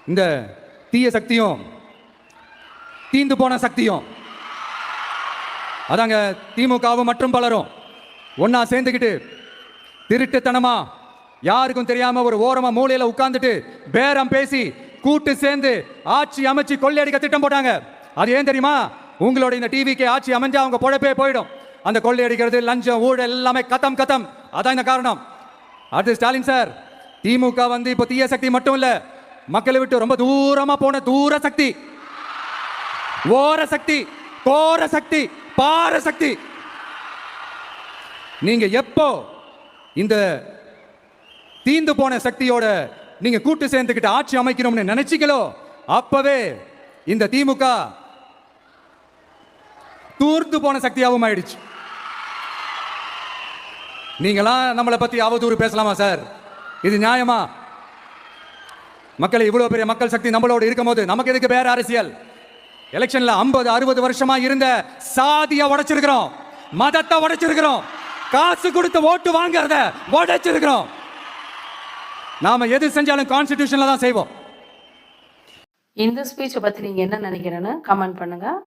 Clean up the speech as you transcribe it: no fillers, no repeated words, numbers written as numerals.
இந்த தீய சக்தியும் தீந்து போன சக்தியும் அதாங்க திமுகவும் மற்றும் பலரும் ஒன்னா சேர்ந்துக்கிட்டு திருட்டுத்தனமா யாருக்கும் தெரியாம ஒரு ஓரமா மூலையில உட்கார்ந்துட்டு பேரம் பேசி கூட்டு சேர்ந்து ஆட்சி அமைச்சு கொள்ளையடிக்க திட்டம் போட்டாங்க. அது ஏன் தெரியுமா? உங்களோட இந்த டிவிக்கு ஆட்சி அமைஞ்சா அவங்க பொழப்பே போயிடும். அந்த கொள்ளையடிக்கிறது, லஞ்சம், ஊழல் எல்லாமே கதம் கதம். அதான் இந்த காரணம். அடுத்து ஸ்டாலின் சார், திமுக வந்து இப்போ தீய சக்தி மட்டும் இல்ல, மக்களை விட்டு ரொம்ப தூரமா போன தூர சக்தி, ஓர சக்தி, கோர சக்தி, பார சக்தி. நீங்க எப்போ இந்த தீந்து போன சக்தியோட நீங்க கூட்டு சேர்ந்துக்கிட்டு ஆட்சி அமைக்கணும்னு நினைச்சீங்களோ அப்பவே இந்த திமுக தூர்ந்து போன சக்தியாகவும் ஆயிடுச்சு. நீங்களாம் நம்மளை பத்தி அவதூறு பேசலாமா சார்? இது நியாயமா? மக்களை இவ்வளவு பெரிய மக்கள் சக்தி நம்மளோட இருக்கும் போது நமக்கு எதுக்கு வேற அரசியல்? எலெக்ஷன்ல 50-60 வருஷமா இருந்த சாதியை உடைச்சிருக்கிறோம், மதத்தை உடைச்சிருக்கிறோம், காசு கொடுத்து ஓட்டு வாங்குறத உடைச்சிருக்கிறோம். நாம எது செஞ்சாலும் கான்ஸ்டிடியூஷன்ல தான் செய்வோம். இந்த ஸ்பீச்சை பத்தி நீங்க என்ன நினைக்கிறேன்னு கமெண்ட் பண்ணுங்க.